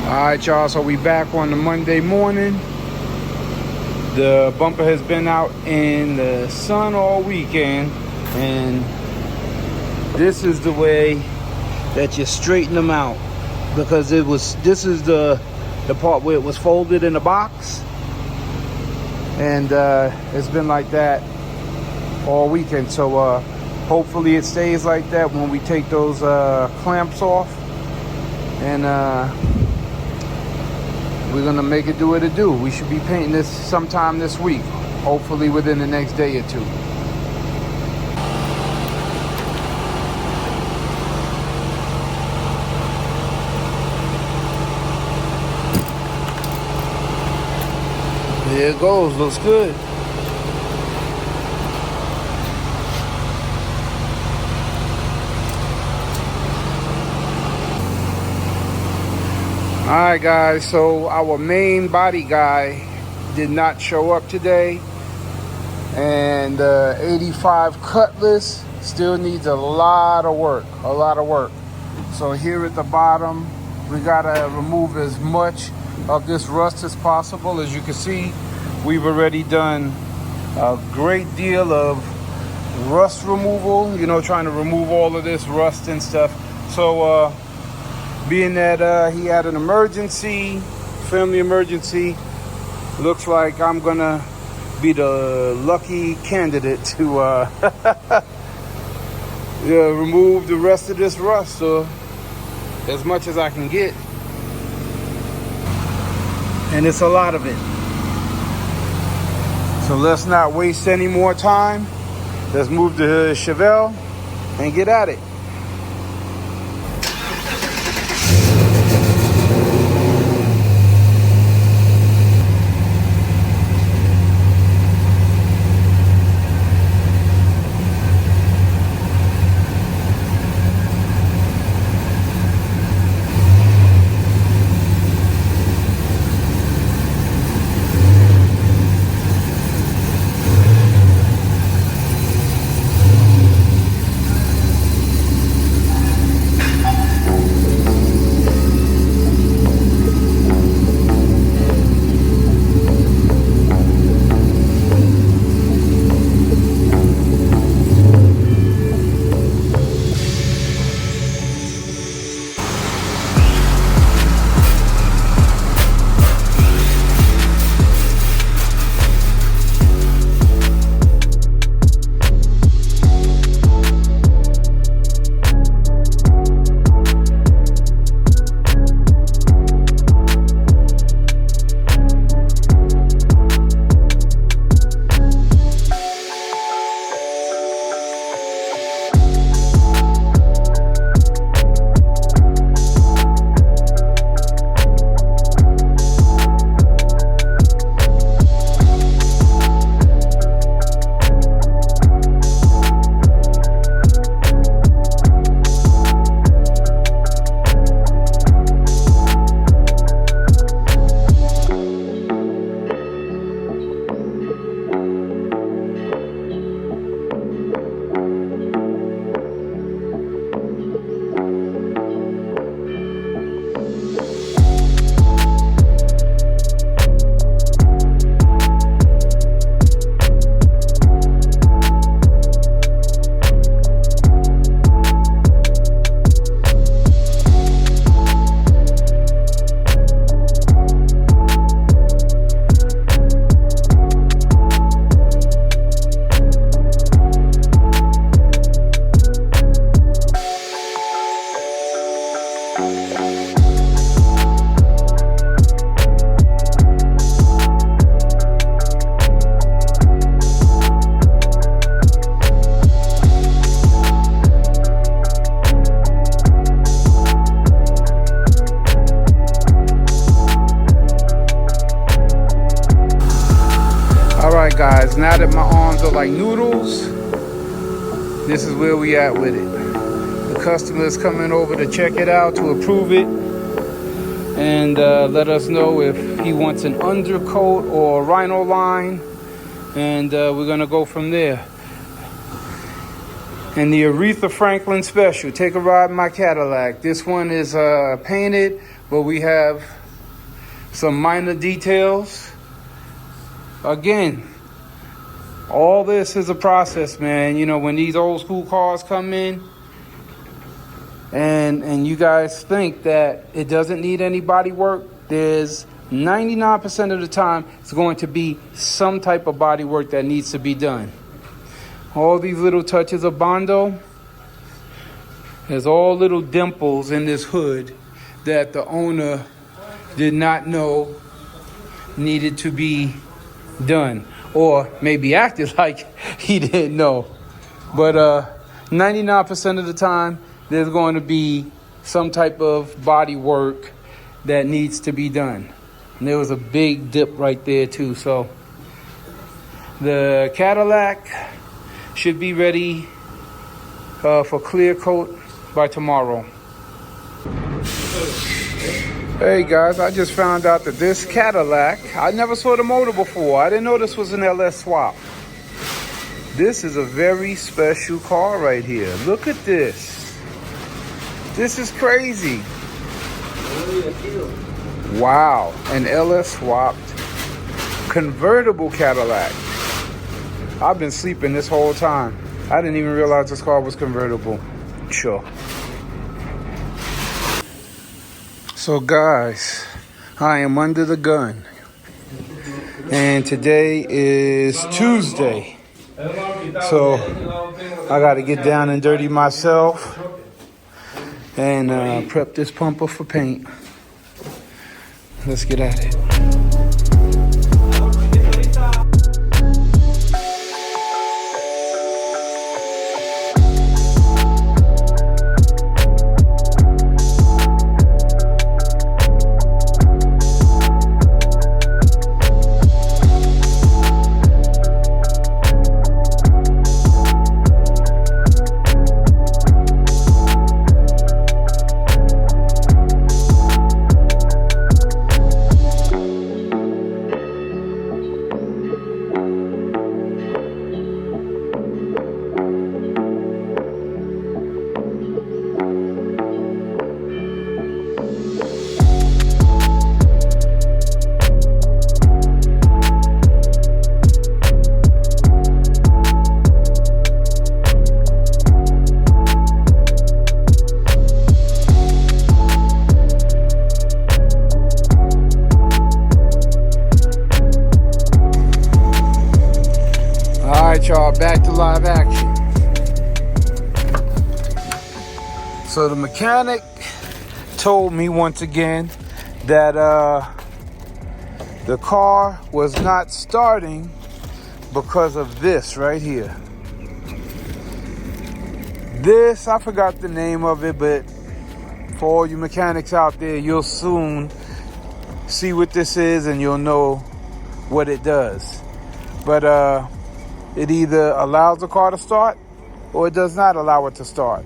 Alright y'all, so we back on the Monday morning. The bumper has been out in the sun all weekend, and this is the way that you straighten them out, because this is the part where it was folded in the box, and it's been like that all weekend. So hopefully it stays like that when we take those clamps off, and we're gonna make it do what it do. We should be painting this sometime this week, hopefully within the next day or two. There it goes, looks good. Alright guys, so our main body guy did not show up today, and 85 Cutlass still needs a lot of work, So here at the bottom, we gotta remove as much of this rust as possible. As you can see, we've already done a great deal of rust removal, trying to remove all of this rust and stuff. So being that he had an emergency, family emergency, looks like I'm gonna be the lucky candidate to remove the rest of this rust, or as much as I can get. And it's a lot of it. So let's not waste any more time. Let's move to Chevelle and get at it. Alright guys, now that my arms are like noodles, this is where we at with it. The customer is coming over to check it out, to approve it, and let us know if he wants an undercoat or rhino line, and we're gonna go from there. And the Aretha Franklin Special, Take a Ride in My Cadillac. This one is painted, but we have some minor details. Again, all this is a process, man. You know, when these old school cars come in and you guys think that it doesn't need any body work, there's 99% of the time it's going to be some type of body work that needs to be done. All these little touches of Bondo, there's all little dimples in this hood that the owner did not know needed to be done, or maybe acted like he didn't know. But 99% of the time, there's going to be some type of body work that needs to be done. And there was a big dip right there too. So the Cadillac should be ready for clear coat by tomorrow. Hey guys, I just found out that this Cadillac, I never saw the motor before. I didn't know this was an LS swap. This is a very special car right here. Look at this. This is crazy. Wow, an LS swapped convertible Cadillac. I've been sleeping this whole time. I didn't even realize this car was convertible. Sure. So guys, I am under the gun. And today is Tuesday. So I got to get down and dirty myself and prep this pumper for paint. Let's get at it. Y'all, back to live action. So the mechanic told me once again that the car was not starting because of this right here. This, I forgot the name of it, but for all you mechanics out there, you'll soon see what this is and you'll know what it does. But it either allows the car to start or it does not allow it to start.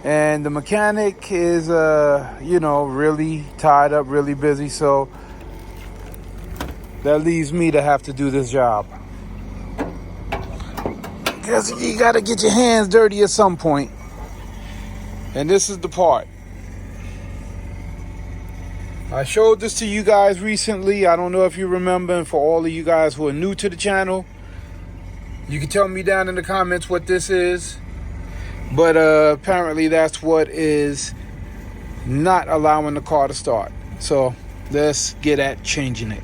And the mechanic is, really tied up, really busy. So that leaves me to have to do this job. Because you got to get your hands dirty at some point. And this is the part. I showed this to you guys recently. I don't know if you remember. And for all of you guys who are new to the channel, you can tell me down in the comments what this is. But apparently that's what is not allowing the car to start. So let's get at changing it.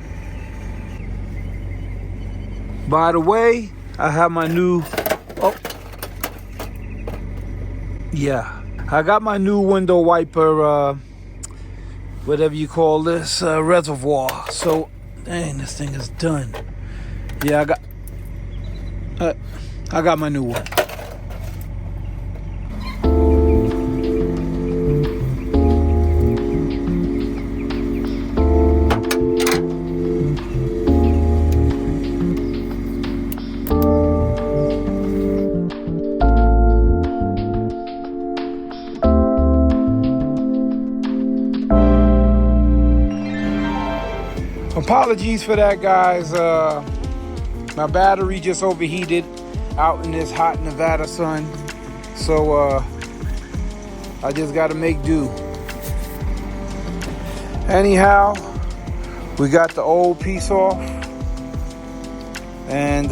By the way, I have my new... I got my new window wiper, whatever you call this, reservoir. So, dang, this thing is done. Yeah, I got my new one. Apologies for that, guys. My battery just overheated out in this hot Nevada sun. So I just got to make do. Anyhow, we got the old piece off, and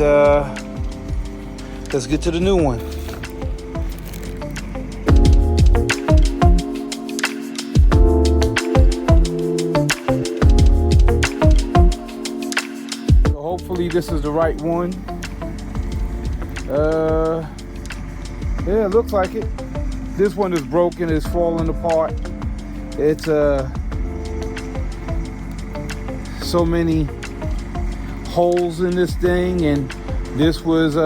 let's get to the new one. So hopefully this is the right one. Yeah, it looks like it. This one is broken, it's falling apart. It's so many holes in this thing, and this was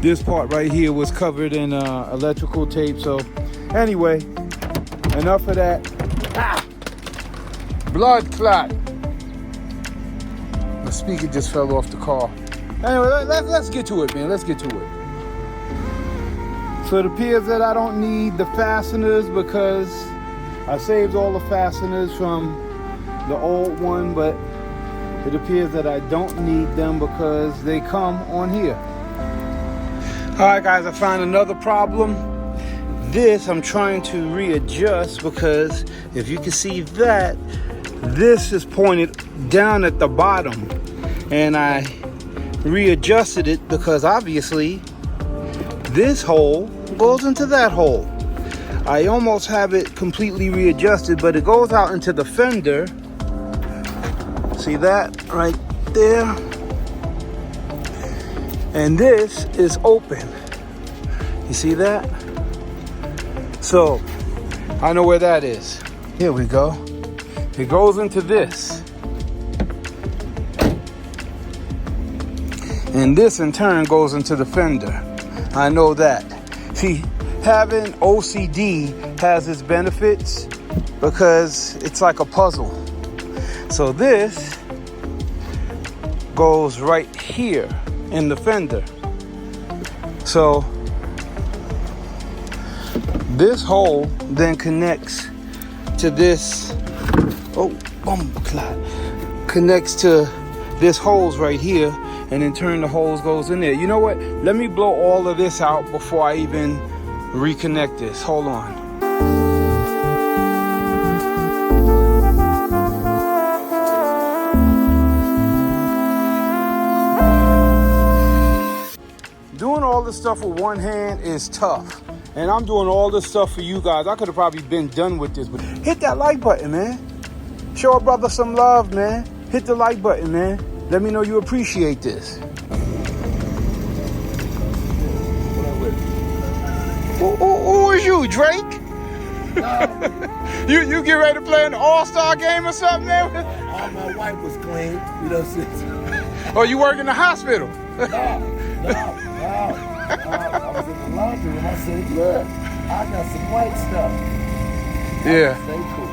this part right here was covered in electrical tape. So anyway, enough of that. Blood clot. The speaker just fell off the car. Anyway, let's get to it, man. Let's get to it. So it appears that I don't need the fasteners because I saved all the fasteners from the old one, but it appears that I don't need them because they come on here. All right, guys, I found another problem. This I'm trying to readjust because if you can see that, this is pointed down at the bottom, and I readjusted it because obviously this hole goes into that hole. I almost have it completely readjusted, but it goes out into the fender. See that right there? And this is open. You see that? So I know where that is. Here we go. It goes into this. And this in turn goes into the fender. I know that. See, having OCD has its benefits because it's like a puzzle. So this goes right here in the fender. So this hole then connects to this, connects to this holes right here, and in turn the hose goes in there. You know what? Let me blow all of this out before I even reconnect this. Hold on. Doing all this stuff with one hand is tough. And I'm doing all this stuff for you guys. I could have probably been done with this, but hit that like button, man. Show a brother some love, man. Hit the like button, man. Let me know you appreciate this. Who is you, Drake? You get ready to play in the All-Star game or something, man? All my wife was clean, you know. Oh, you work in the hospital? No. I was in the laundry room. I said, look, I got some white stuff. Yeah. Stay cool.